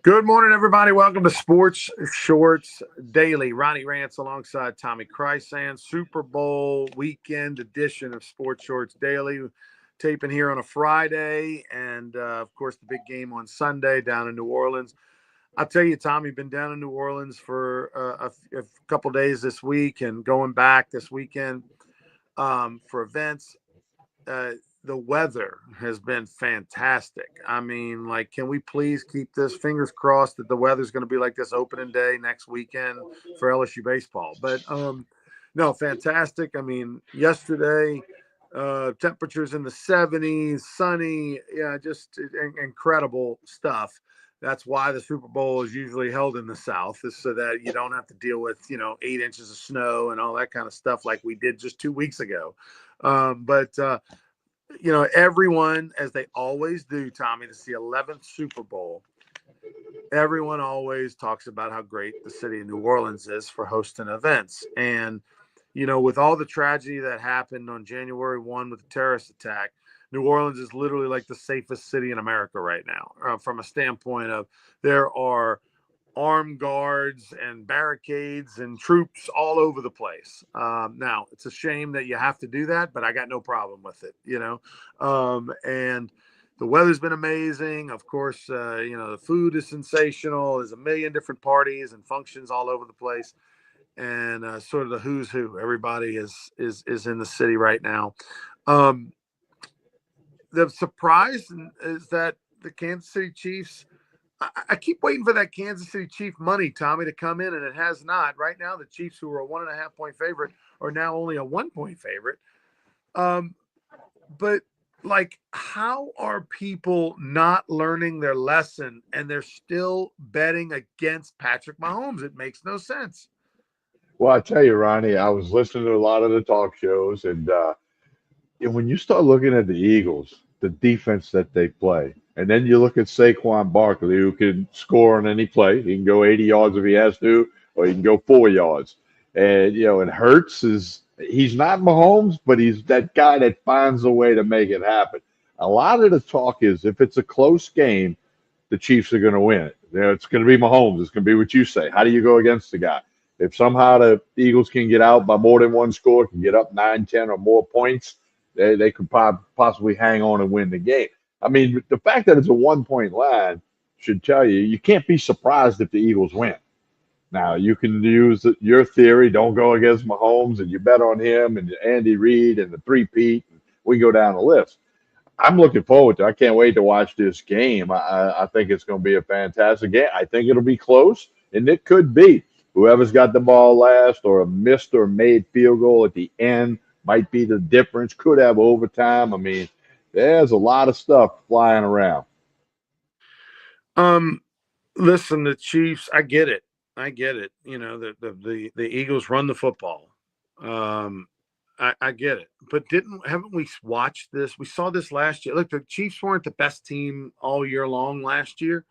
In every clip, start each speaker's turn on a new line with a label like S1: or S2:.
S1: Good morning, everybody. Welcome to Sports Shorts Daily. Ronnie Rants alongside Tommy Krysan. Super Bowl weekend edition of Sports Shorts Daily. Taping here on a Friday, and of course, the big game on Sunday down in New Orleans. I'll tell you, Tommy, been down in New Orleans for a couple days this week and going back this weekend for events. The weather has been fantastic. I mean, like, can we please keep this fingers crossed that the weather's going to be like this opening day next weekend for LSU baseball? But no, fantastic. I mean, yesterday, temperatures in the 70s, sunny, yeah, just incredible stuff. That's why the Super Bowl is usually held in the South, is so that you don't have to deal with 8 inches of snow and all that kind of stuff like we did just 2 weeks ago. But everyone, as they always do, Tommy, this is the 11th Super Bowl. Everyone always talks about how great the city of New Orleans is for hosting events. And, with all the tragedy that happened on January 1 with the terrorist attack, New Orleans is literally like the safest city in America right now, from a standpoint of there are armed guards and barricades and troops all over the place. Now, it's a shame that you have to do that, but I got no problem with it, and the weather's been amazing. Of course, the food is sensational. There's a million different parties and functions all over the place. And sort of the who's who. Everybody is in the city right now. The surprise is that the Kansas City Chiefs, I keep waiting for that Kansas City Chief money, Tommy, to come in, and it has not. Right now, the Chiefs, who are a 1.5-point favorite, are now only a 1-point favorite. But, how are people not learning their lesson and they're still betting against Patrick Mahomes? It makes no sense.
S2: Well, I tell you, Ronnie, I was listening to a lot of the talk shows, and when you start looking at the Eagles, the defense that they play, and then you look at Saquon Barkley, who can score on any play. He can go 80 yards if he has to, or he can go 4 yards. And Hurts he's not Mahomes, but he's that guy that finds a way to make it happen. A lot of the talk is if it's a close game, the Chiefs are going to win it. It's going to be Mahomes. It's going to be what you say. How do you go against the guy? If somehow the Eagles can get out by more than one score, can get up 9, 10, or more points, they could possibly hang on and win the game. I mean, the fact that it's a 1-point line should tell you can't be surprised if the Eagles win. Now, you can use your theory, don't go against Mahomes, and you bet on him and Andy Reid and the three-peat. We can go down the list. I'm looking forward to it. I can't wait to watch this game. I think it's going to be a fantastic game. I think it'll be close, and it could be. Whoever's got the ball last or a missed or made field goal at the end might be the difference. Could have overtime. I mean, there's a lot of stuff flying around.
S1: Listen, the Chiefs, I get it. The Eagles run the football. I get it. But haven't we watched this? We saw this last year. Look, the Chiefs weren't the best team all year long last year.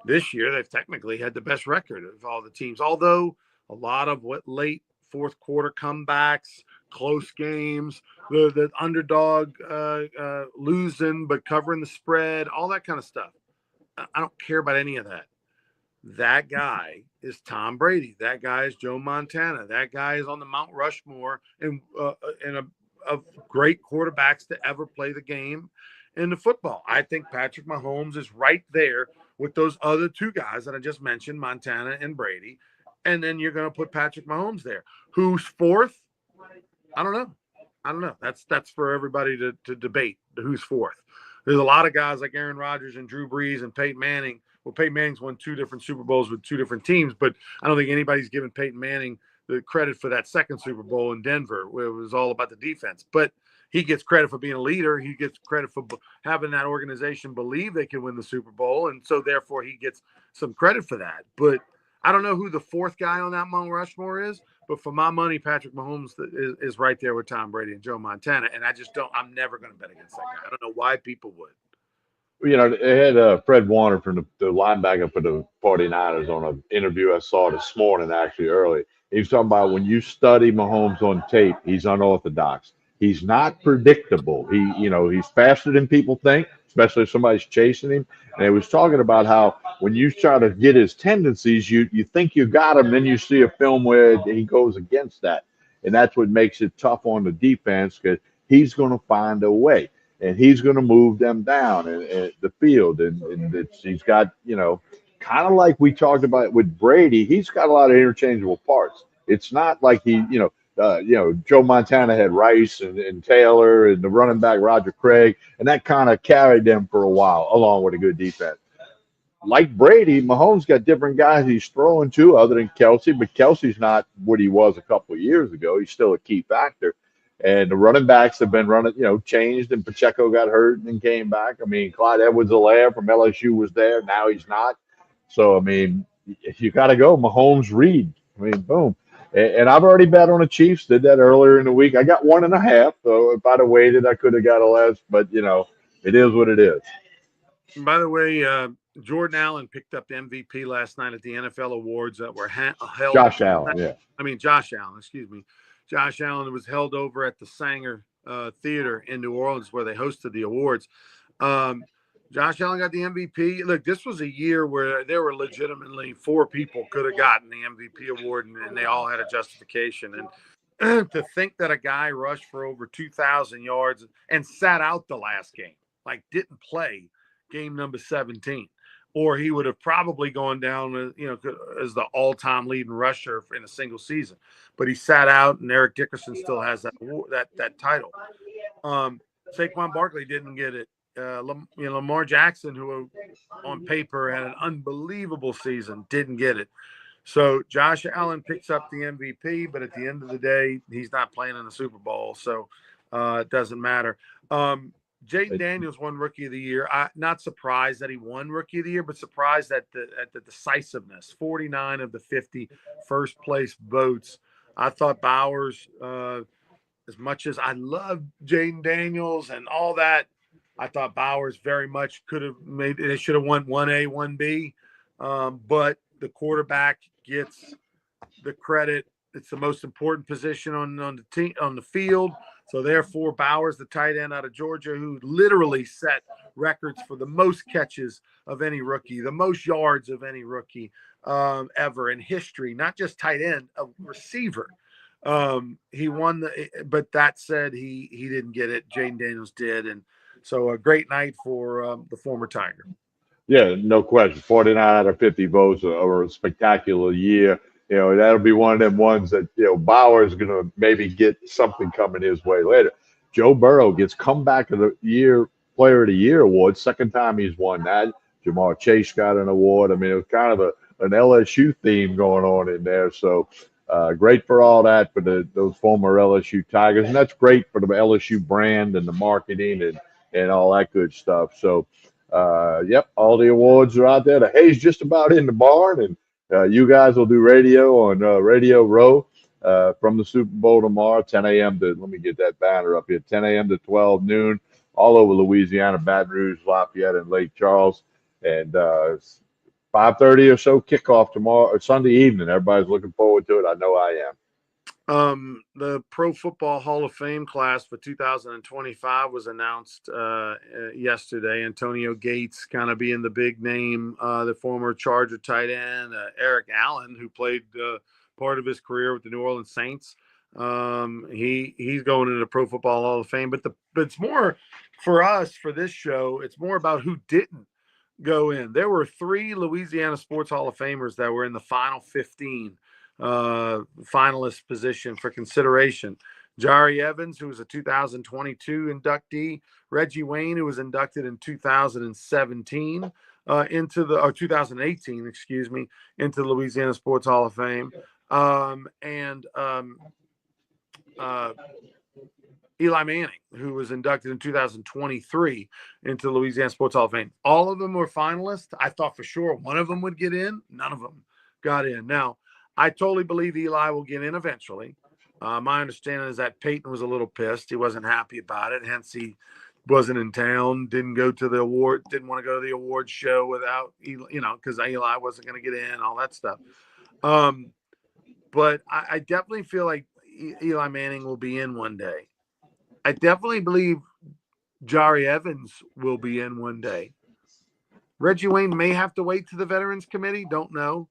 S1: This year, they've technically had the best record of all the teams, although a lot of late fourth quarter comebacks, close games, the underdog losing but covering the spread, all that kind of stuff. I don't care about any of that. That guy is Tom Brady. That guy is Joe Montana. That guy is on the Mount Rushmore and of great quarterbacks to ever play the game in the football. I think Patrick Mahomes is right there with those other two guys that I just mentioned, Montana and Brady. And then you're going to put Patrick Mahomes there. Who's fourth? I don't know. That's for everybody to debate who's fourth. There's a lot of guys like Aaron Rodgers and Drew Brees and Peyton Manning. Well, Peyton Manning's won 2 different Super Bowls with 2 different teams, but I don't think anybody's given Peyton Manning the credit for that second Super Bowl in Denver, where it was all about the defense. But he gets credit for being a leader. He gets credit for having that organization believe they can win the Super Bowl, and so therefore he gets some credit for that. But I don't know who the fourth guy on that Mount Rushmore is, but for my money, Patrick Mahomes is right there with Tom Brady and Joe Montana, and I'm never going to bet against that guy. I don't know why people would.
S2: They had Fred Warner from the linebacker for the 49ers on an interview I saw this morning, actually early. He was talking about when you study Mahomes on tape, he's unorthodox. He's not predictable. He's faster than people think, especially if somebody's chasing him. And he was talking about how when you try to get his tendencies, you think you got him, then you see a film where he goes against that, and that's what makes it tough on the defense because he's going to find a way, and he's going to move them down and the field, and he's got kind of like we talked about with Brady. He's got a lot of interchangeable parts. It's not like Joe Montana had Rice and Taylor and the running back Roger Craig, and that kind of carried them for a while, along with a good defense. Like Brady, Mahomes got different guys he's throwing to other than Kelsey, but Kelsey's not what he was a couple of years ago. He's still a key factor. And the running backs have been running, changed, and Pacheco got hurt and came back. I mean, Clyde Edwards-Helaire from LSU was there. Now he's not. So, I mean, you got to go. Mahomes, Reed. I mean, boom. And I've already bet on the Chiefs. Did that earlier in the week. I got 1.5. So if I'd have waited, I could have got a less. But, it is what it is.
S1: By the way, Jordan Allen picked up the MVP last night at the NFL awards that were held.
S2: Josh Allen, yeah.
S1: I mean, Josh Allen, excuse me. Josh Allen was held over at the Sanger Theater in New Orleans where they hosted the awards. Josh Allen got the MVP. Look, this was a year where there were legitimately 4 people could have gotten the MVP award, and they all had a justification. And to think that a guy rushed for over 2,000 yards and sat out the last game, like didn't play game number 17, or he would have probably gone down as the all-time leading rusher in a single season. But he sat out, and Eric Dickerson still has that title. Saquon Barkley didn't get it. Lamar Jackson, who on paper had an unbelievable season, didn't get it. So Josh Allen picks up the MVP, but at the end of the day, he's not playing in the Super Bowl, so it doesn't matter. Jaden Daniels won Rookie of the Year. Not surprised that he won Rookie of the Year, but surprised at the decisiveness. 49 of the 50 first place votes. I thought Bowers, as much as I love Jaden Daniels and all that, I thought Bowers very much could have made. They should have won 1A, 1B, but the quarterback gets the credit. It's the most important position on the team on the field. So therefore, Bowers, the tight end out of Georgia, who literally set records for the most catches of any rookie, the most yards of any rookie ever in history, not just tight end, a receiver. He won but that said, he didn't get it. Jaden Daniels did. And so a great night for the former Tiger.
S2: Yeah, no question. 49 out of 50 votes are a spectacular year. That'll be one of them ones that, Bauer's going to maybe get something coming his way later. Joe Burrow gets comeback of the year, player of the year award. Second time he's won that. Jamar Chase got an award. I mean, it was kind of an LSU theme going on in there. So great for all that for those former LSU Tigers. And that's great for the LSU brand and the marketing and all that good stuff. So, yep, all the awards are out there. The hay's just about in the barn, and you guys will do radio on Radio Row from the Super Bowl tomorrow, 10 a.m. to, let me get that banner up here, 10 a.m. to 12 noon, all over Louisiana, Baton Rouge, Lafayette, and Lake Charles. And 5:30 or so kickoff tomorrow, or Sunday evening. Everybody's looking forward to it. I know I am.
S1: The Pro Football Hall of Fame class for 2025 was announced yesterday. Antonio Gates kind of being the big name, the former Charger tight end, Eric Allen, who played part of his career with the New Orleans Saints. He's going into the Pro Football Hall of Fame, but it's more for us for this show. It's more about who didn't go in. There were 3 Louisiana Sports Hall of Famers that were in the final 15 finalist position for consideration. Jari Evans, who was a 2022 inductee, Reggie Wayne, who was inducted in 2017 into the, or 2018, excuse me, into the Louisiana Sports Hall of Fame, and Eli Manning, who was inducted in 2023 into the Louisiana Sports Hall of Fame. All of them were finalists. I thought for sure one of them would get in. None of them got in. Now, I totally believe Eli will get in eventually. My understanding is that Peyton was a little pissed. He wasn't happy about it. Hence, he wasn't in town, didn't go to the award, didn't want to go to the award show without, because Eli wasn't going to get in, all that stuff. But I definitely feel like Eli Manning will be in one day. I definitely believe Jari Evans will be in one day. Reggie Wayne may have to wait to the Veterans Committee. Don't know.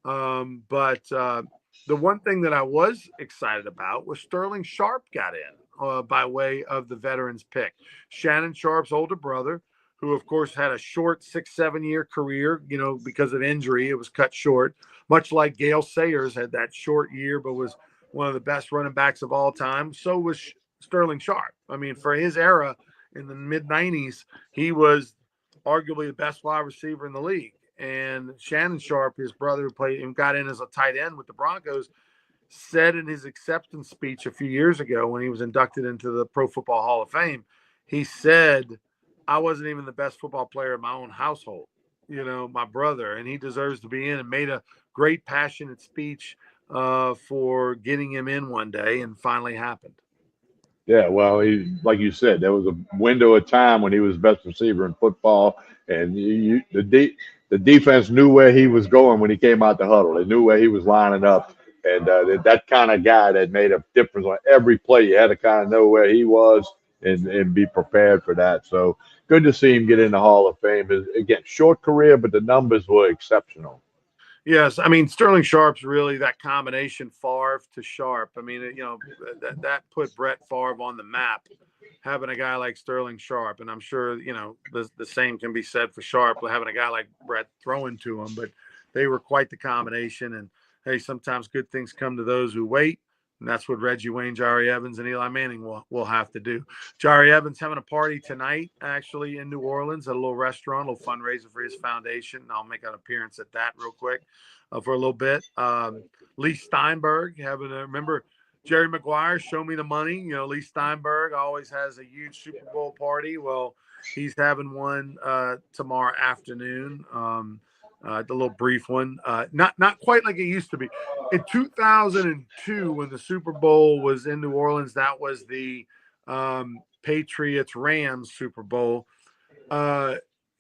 S1: But the one thing that I was excited about was Sterling Sharp got in by way of the veterans pick. Shannon Sharp's older brother, who of course had a short 6-7 year career, because of injury, it was cut short. Much like Gale Sayers had that short year, but was one of the best running backs of all time. So was Sterling Sharp. I mean, for his era in the mid '90s, he was arguably the best wide receiver in the league. And Shannon Sharp, his brother who played and got in as a tight end with the Broncos, said in his acceptance speech a few years ago when he was inducted into the Pro Football Hall of Fame, he said, I wasn't even the best football player in my own household, my brother, and he deserves to be in, and made a great, passionate speech for getting him in one day, and finally happened.
S2: Yeah, well, like you said, there was a window of time when he was best receiver in football, and the defense knew where he was going when he came out the huddle. They knew where he was lining up, and that kind of guy that made a difference on every play. You had to kind of know where he was and be prepared for that. So good to see him get in the Hall of Fame. Again, short career, but the numbers were exceptional.
S1: Yes, I mean Sterling Sharp's really that combination Favre to Sharp. I mean, that put Brett Favre on the map, having a guy like Sterling Sharp, and I'm sure the same can be said for Sharp, having a guy like Brett throwing to him. But they were quite the combination. And hey, sometimes good things come to those who wait. And that's what Reggie Wayne, Jari Evans, and Eli Manning will have to do. Jari Evans having a party tonight, actually, in New Orleans at a little restaurant, a little fundraiser for his foundation. I'll make an appearance at that real quick for a little bit. Lee Steinberg remember Jerry Maguire, Show Me the Money. Lee Steinberg always has a huge Super Bowl party. Well, he's having one tomorrow afternoon. The little brief one, not quite like it used to be. In 2002, when the Super Bowl was in New Orleans, that was the Patriots Rams Super Bowl.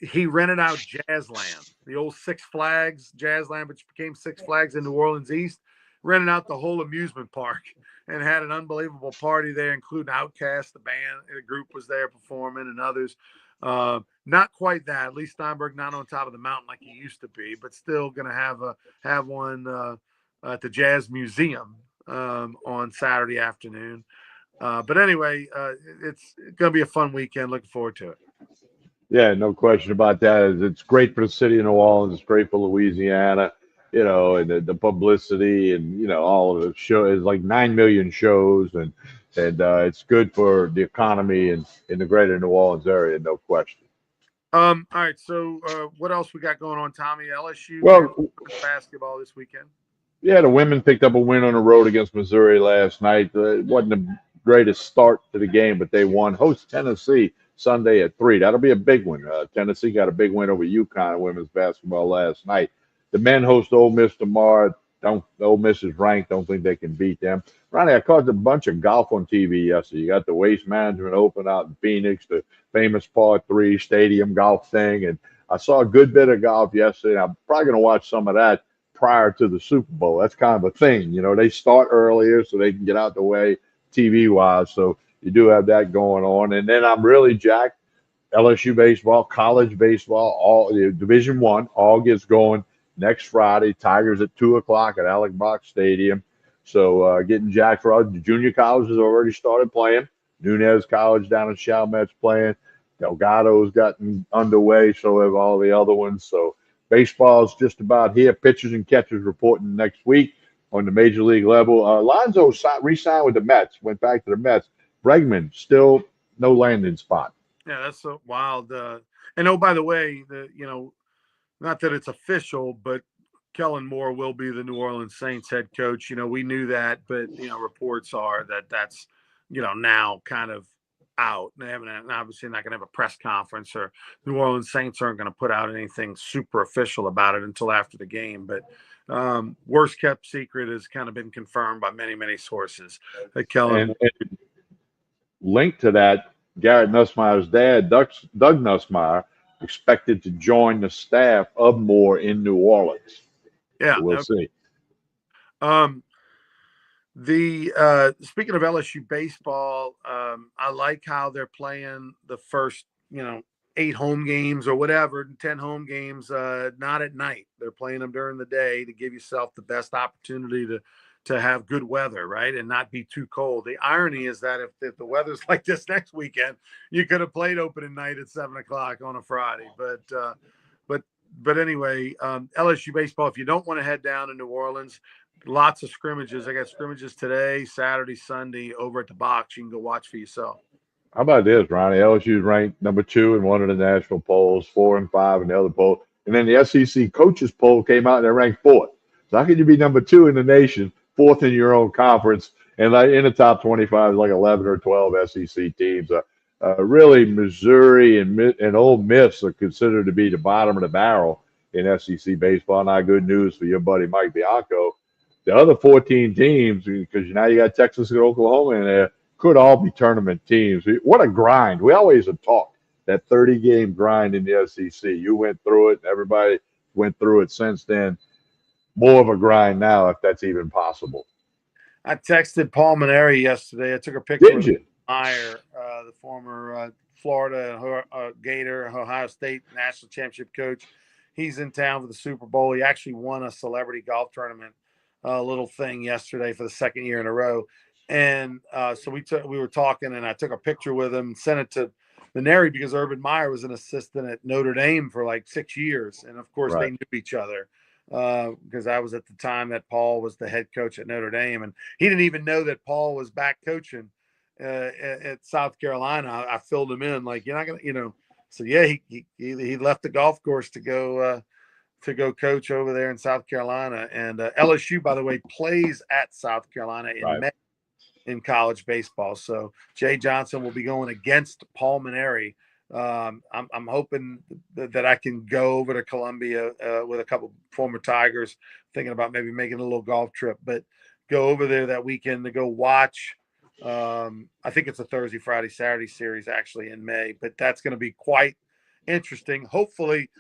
S1: He rented out Jazzland, the old Six Flags Jazzland, which became Six Flags in New Orleans East. Rented out the whole amusement park and had an unbelievable party there, including Outkast, the band, the group was there performing, and others. Not quite that. Lee Steinberg not on top of the mountain like he used to be, but still going to have one at the Jazz Museum on Saturday afternoon. But anyway, it's going to be a fun weekend. Looking forward to it.
S2: Yeah, no question about that. It's great for the city of New Orleans. It's great for Louisiana, and the publicity and all of the show is like 9 million shows, and it's good for the economy and in the greater New Orleans area, no question.
S1: All right. So, what else we got going on, Tommy? LSU
S2: Well,
S1: basketball this weekend.
S2: yeah, the women picked up a win on the road against Missouri last night. It wasn't the greatest start to the game, but they won. Host Tennessee Sunday at 3. That'll be a big one. Tennessee got a big win over UConn in women's basketball last night. The men host Ole Miss tomorrow. Ole Miss is ranked. Don't think they can beat them. Ronnie, I caught a bunch of golf on TV yesterday. You got the Waste Management Open out in Phoenix, the famous Par 3 stadium golf thing, and I saw a good bit of golf yesterday. I'm probably going to watch some of that prior to the Super Bowl. That's kind of a thing. They start earlier so they can get out the way TV wise. So you do have that going on. And then I'm really jacked. LSU baseball, college baseball, all Division One, all gets going next Friday. Tigers at 2 o'clock at Alec Brock Stadium. So getting jacked for us. The junior colleges already started playing. Nunez College down in Chalmette's playing. Delgado's gotten underway. So have all the other ones. So baseball's just about here. Pitchers and catchers reporting next week on the major league level. Alonso re-signed with the Mets. Went back to the Mets. Bregman still no landing spot.
S1: Yeah, that's so wild. And oh, by the way, not that it's official, but Kellen Moore will be the New Orleans Saints head coach. We knew that, but reports are that that's now kind of out. They haven't obviously not going to have a press conference, or New Orleans Saints aren't going to put out anything super official about it until after the game. But worst kept secret has kind of been confirmed by many sources that Kellen Moore.
S2: And linked to that, Garrett Nussmeier's dad, Doug Nussmeier, expected to join the staff of Moore in New Orleans.
S1: Yeah,
S2: so we'll see.
S1: The speaking of LSU baseball, I like how they're playing the first, 8 home games or whatever, 10 home games, not at night. They're playing them during the day to give yourself the best opportunity to have good weather, right, and not be too cold. The irony is that if the weather's like this next weekend, you could have played opening night at 7 o'clock on a Friday. But but anyway, LSU baseball. If you don't want to head down to New Orleans, lots of scrimmages. I got scrimmages today, Saturday, Sunday over at the box. You can go watch for yourself.
S2: How about this, Ronnie? LSU's ranked number 2 in one of the national polls, 4 and 5 in the other poll. And then the SEC coaches poll came out and they're ranked fourth. So how could you be number 2 in the nation, fourth in your own conference, and like in the top 25, like 11 or 12 SEC teams? Really, Missouri and Ole Miss are considered to be the bottom of the barrel in SEC baseball. Not good news for your buddy Mike Bianco. The other 14 teams, because now you got Texas and Oklahoma in there, could all be tournament teams. What a grind. We always have talked that 30-game grind in the SEC. You went through it, and everybody went through it since then. More of a grind now, if that's even possible.
S1: I texted Paul Maneri yesterday. I took a picture
S2: Did
S1: with
S2: you?
S1: Meyer, the former Florida Gator, Ohio State national championship coach. He's in town for the Super Bowl. He actually won a celebrity golf tournament little thing yesterday for the second year in a row. And so we were talking, and I took a picture with him, and sent it to Maneri because Urban Meyer was an assistant at Notre Dame for like 6 years, and of course they
S2: Right.
S1: knew each other because I was at the time that Paul was the head coach at Notre Dame, and he didn't even know that Paul was back coaching at South Carolina. I filled him in like you're not gonna. So yeah, he left the golf course to go coach over there in South Carolina. And LSU, by the way, plays at South Carolina in
S2: Right.
S1: May in college baseball. So Jay Johnson will be going against Paul Maneri. I'm hoping that I can go over to Columbia with a couple former Tigers, thinking about maybe making a little golf trip, but go over there that weekend to go watch. I think it's a Thursday, Friday, Saturday series actually in May, but that's going to be quite interesting. Hopefully,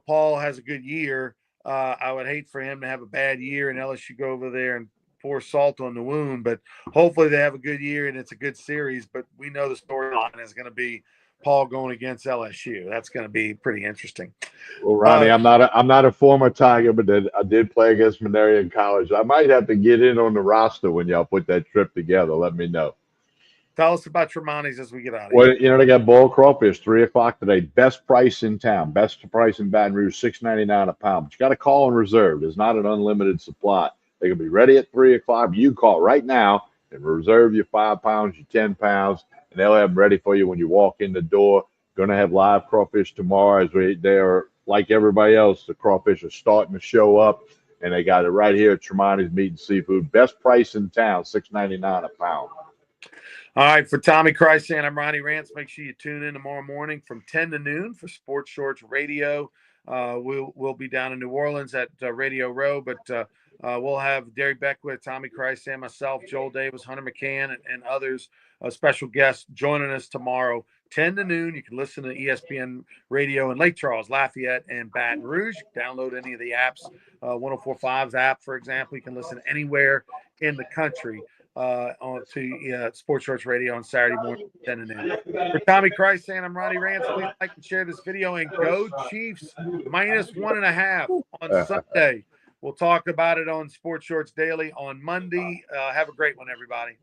S1: Paul has a good year. I would hate for him to have a bad year and LSU go over there and pour salt on the wound, but hopefully they have a good year and it's a good series. But we know the storyline is going to be Paul going against LSU. That's going to be pretty interesting.
S2: Well, Ronnie, I'm not a former Tiger, but I did play against Maneri in college. I might have to get in on the roster when y'all put that trip together. Let me know.
S1: Tell us about Tremonti's as we get out of
S2: Well,
S1: here.
S2: they got boiled crawfish, 3 o'clock today. Best price in town. Best price in Baton Rouge, $6.99 a pound. But you got to call and reserve. There's not an unlimited supply. They can be ready at 3 o'clock. You call right now and reserve your 5 pounds, your 10 pounds, and they'll have them ready for you when you walk in the door. Going to have live crawfish tomorrow. They are like everybody else. The crawfish are starting to show up, and they got it right here at Tremonti's Meat and Seafood. Best price in town, $6.99 a pound.
S1: All right, for Tommy Krysan, I'm Ronnie Rance. Make sure you tune in tomorrow morning from 10 to noon for Sports Shorts Radio. We'll be down in New Orleans at Radio Row, but we'll have Derry Beckwith, Tommy Krysan, myself, Joel Davis, Hunter McCann, and others, special guests joining us tomorrow, 10 to noon. You can listen to ESPN Radio in Lake Charles, Lafayette, and Baton Rouge. Download any of the apps, 1045's app, for example. You can listen anywhere in the country on to Sports Church Radio on Saturday morning, 10 to noon. For Tommy Krysan, I'm Ronnie Rance. Please like and share this video, and go Chiefs -1.5 on Sunday. We'll talk about it on Sports Shorts Daily on Monday. Have a great one, everybody.